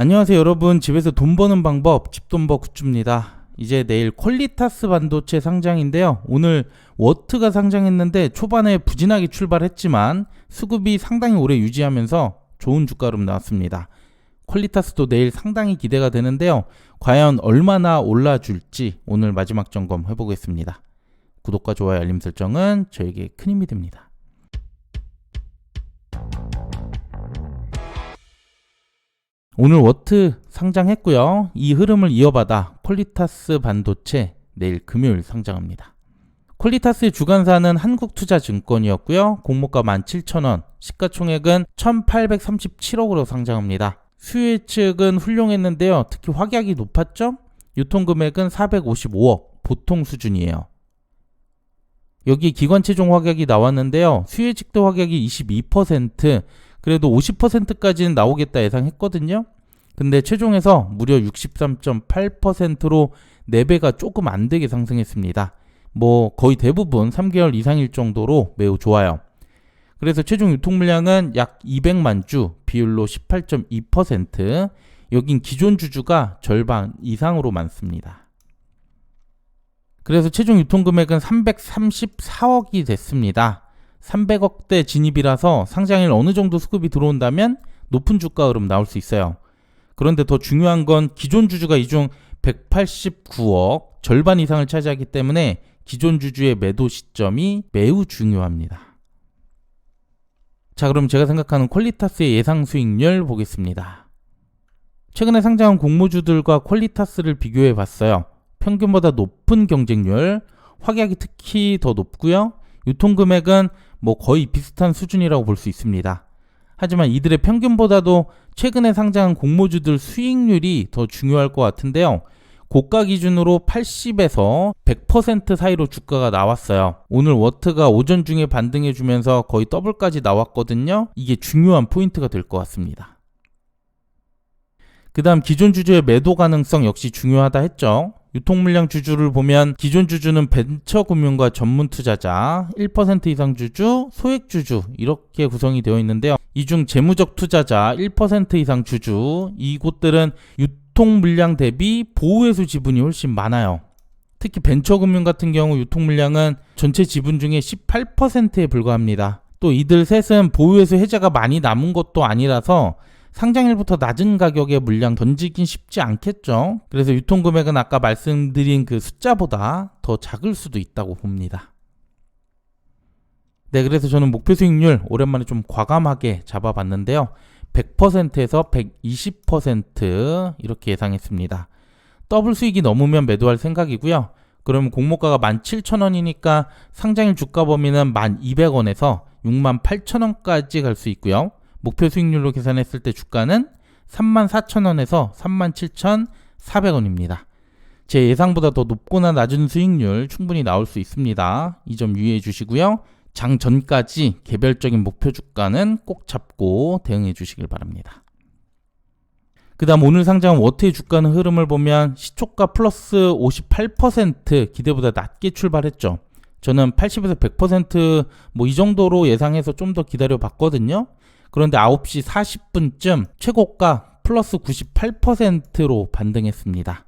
안녕하세요 여러분. 집에서 돈 버는 방법 집돈버 굿즈입니다. 이제 내일 퀄리타스 반도체 상장인데요. 오늘 워트가 상장했는데 초반에 부진하게 출발했지만 수급이 상당히 오래 유지하면서 좋은 주가로 나왔습니다. 퀄리타스도 내일 상당히 기대가 되는데요. 과연 얼마나 올라줄지 오늘 마지막 점검 해보겠습니다. 구독과 좋아요 알림 설정은 저에게 큰 힘이 됩니다. 오늘 워트 상장했고요. 이 흐름을 이어받아 퀄리타스 반도체 내일 금요일 상장합니다. 퀄리타스의 주관사는 한국투자증권이었고요. 공모가 17,000원, 시가총액은 1,837억으로 상장합니다. 수요 예측은 훌륭했는데요. 특히 확약이 높았죠? 유통금액은 455억, 보통 수준이에요. 여기 기관 최종 확약이 나왔는데요. 수요 예측도 확약이 22%, 그래도 50%까지는 나오겠다 예상했거든요. 근데 최종에서 무려 63.8%로 4배가 조금 안 되게 상승했습니다. 거의 대부분 3개월 이상일 정도로 매우 좋아요. 그래서 최종 유통 물량은 약 200만 주, 비율로 18.2%. 여긴 기존 주주가 절반 이상으로 많습니다. 그래서 최종 유통 금액은 334억이 됐습니다. 300억대 진입이라서 상장일 어느 정도 수급이 들어온다면 높은 주가 흐름 나올 수 있어요. 그런데 더 중요한 건 기존 주주가 이 중 189억, 절반 이상을 차지하기 때문에 기존 주주의 매도 시점이 매우 중요합니다. 자, 그럼 제가 생각하는 퀄리타스의 예상 수익률 보겠습니다. 최근에 상장한 공모주들과 퀄리타스를 비교해 봤어요. 평균보다 높은 경쟁률, 확약이 특히 더 높고요. 유통금액은 거의 비슷한 수준이라고 볼 수 있습니다. 하지만 이들의 평균보다도 최근에 상장한 공모주들 수익률이 더 중요할 것 같은데요. 고가 기준으로 80에서 100% 사이로 주가가 나왔어요. 오늘 워트가 오전 중에 반등해주면서 거의 더블까지 나왔거든요. 이게 중요한 포인트가 될 것 같습니다. 그 다음 기존 주주의 매도 가능성 역시 중요하다 했죠. 유통물량 주주를 보면 기존 주주는 벤처금융과 전문투자자, 1% 이상 주주, 소액주주 이렇게 구성이 되어 있는데요. 이 중 재무적 투자자, 1% 이상 주주, 이곳들은 유통물량 대비 보호회수 지분이 훨씬 많아요. 특히 벤처금융 같은 경우 유통물량은 전체 지분 중에 18%에 불과합니다. 또 이들 셋은 보호회수 해제가 많이 남은 것도 아니라서 상장일부터 낮은 가격에 물량 던지긴 쉽지 않겠죠. 그래서 유통금액은 아까 말씀드린 그 숫자보다 더 작을 수도 있다고 봅니다. 네, 그래서 저는 목표 수익률 오랜만에 좀 과감하게 잡아봤는데요. 100%에서 120% 이렇게 예상했습니다. 더블 수익이 넘으면 매도할 생각이고요. 그러면 공모가가 17,000원이니까 상장일 주가 범위는 1,200원에서 68,000원까지 갈 수 있고요. 목표 수익률로 계산했을 때 주가는 34,000원에서 37,400원입니다. 제 예상보다 더 높거나 낮은 수익률 충분히 나올 수 있습니다. 이 점 유의해 주시고요. 장 전까지 개별적인 목표 주가는 꼭 잡고 대응해 주시길 바랍니다. 그 다음 오늘 상장한 워트의 주가는 흐름을 보면 시초가 플러스 58% 기대보다 낮게 출발했죠. 저는 80에서 100% 이 정도로 예상해서 좀 더 기다려 봤거든요. 그런데 9시 40분쯤 최고가 플러스 98%로 반등했습니다.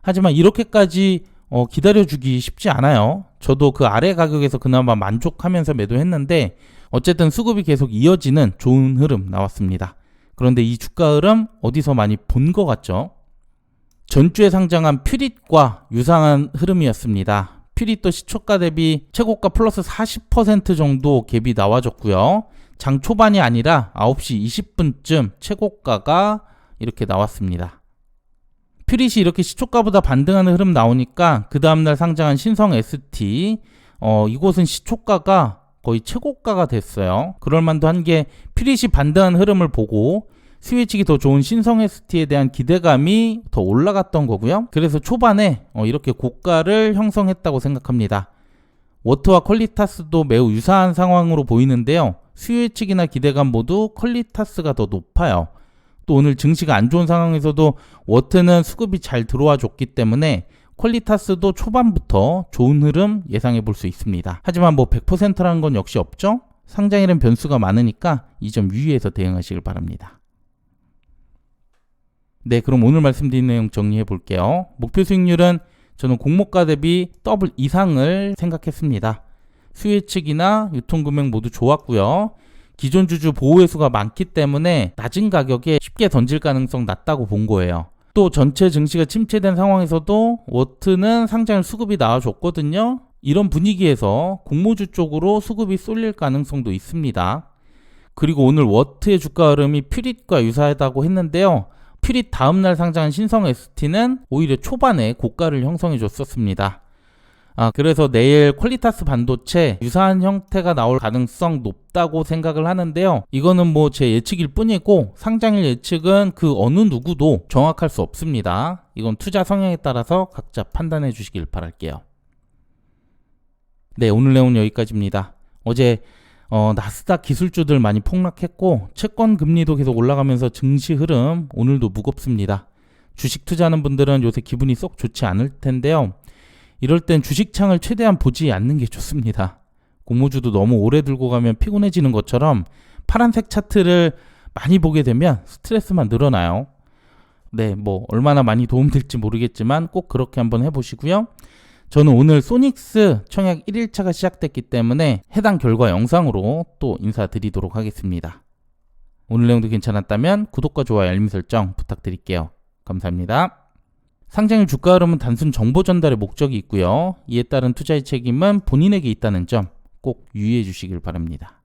하지만 이렇게까지 기다려주기 쉽지 않아요. 저도 그 아래 가격에서 그나마 만족하면서 매도했는데 어쨌든 수급이 계속 이어지는 좋은 흐름 나왔습니다. 그런데 이 주가 흐름 어디서 많이 본 것 같죠? 전주에 상장한 퓨릿과 유사한 흐름이었습니다. 퓨릿도 시초가 대비 최고가 플러스 40% 정도 갭이 나와줬고요. 장 초반이 아니라 9시 20분쯤 최고가가 이렇게 나왔습니다. 퓨릿이 이렇게 시초가보다 반등하는 흐름 나오니까 그 다음날 상장한 신성 ST, 이곳은 시초가가 거의 최고가가 됐어요. 그럴만도 한 게 퓨릿이 반등한 흐름을 보고 수요 예측이 더 좋은 신성 ST에 대한 기대감이 더 올라갔던 거고요. 그래서 초반에 이렇게 고가를 형성했다고 생각합니다. 워트와 퀄리타스도 매우 유사한 상황으로 보이는데요. 수요 예측이나 기대감 모두 퀄리타스가 더 높아요. 또 오늘 증시가 안 좋은 상황에서도 워트는 수급이 잘 들어와 줬기 때문에 퀄리타스도 초반부터 좋은 흐름 예상해 볼 수 있습니다. 하지만 100%라는 건 역시 없죠. 상장일은 변수가 많으니까 이 점 유의해서 대응하시길 바랍니다. 네, 그럼 오늘 말씀드린 내용 정리해 볼게요. 목표 수익률은 저는 공모가 대비 더블 이상을 생각했습니다. 수혜측이나 유통금액 모두 좋았고요. 기존 주주 보호회수가 많기 때문에 낮은 가격에 쉽게 던질 가능성 낮다고 본 거예요. 또 전체 증시가 침체된 상황에서도 워트는 상장일 수급이 나와줬거든요. 이런 분위기에서 공모주 쪽으로 수급이 쏠릴 가능성도 있습니다. 그리고 오늘 워트의 주가 흐름이 퓨릿과 유사하다고 했는데요. 퓨릿 다음날 상장한 신성 ST는 오히려 초반에 고가를 형성해 줬었습니다. 그래서 내일 퀄리타스 반도체 유사한 형태가 나올 가능성 높다고 생각을 하는데요. 이거는 뭐 제 예측일 뿐이고 상장일 예측은 그 어느 누구도 정확할 수 없습니다. 이건 투자 성향에 따라서 각자 판단해 주시길 바랄게요. 네, 오늘 내용 여기까지입니다. 어제 나스닥 기술주들 많이 폭락했고 채권 금리도 계속 올라가면서 증시 흐름 오늘도 무겁습니다. 주식 투자하는 분들은 요새 기분이 썩 좋지 않을 텐데요. 이럴 땐 주식창을 최대한 보지 않는 게 좋습니다. 공모주도 너무 오래 들고 가면 피곤해지는 것처럼 파란색 차트를 많이 보게 되면 스트레스만 늘어나요. 네, 뭐 얼마나 많이 도움될지 모르겠지만 꼭 그렇게 한번 해보시고요. 저는 오늘 소닉스 청약 1일차가 시작됐기 때문에 해당 결과 영상으로 또 인사드리도록 하겠습니다. 오늘 내용도 괜찮았다면 구독과 좋아요, 알림 설정 부탁드릴게요. 감사합니다. 상장일 주가 흐름은 단순 정보 전달의 목적이 있고요. 이에 따른 투자의 책임은 본인에게 있다는 점 꼭 유의해 주시길 바랍니다.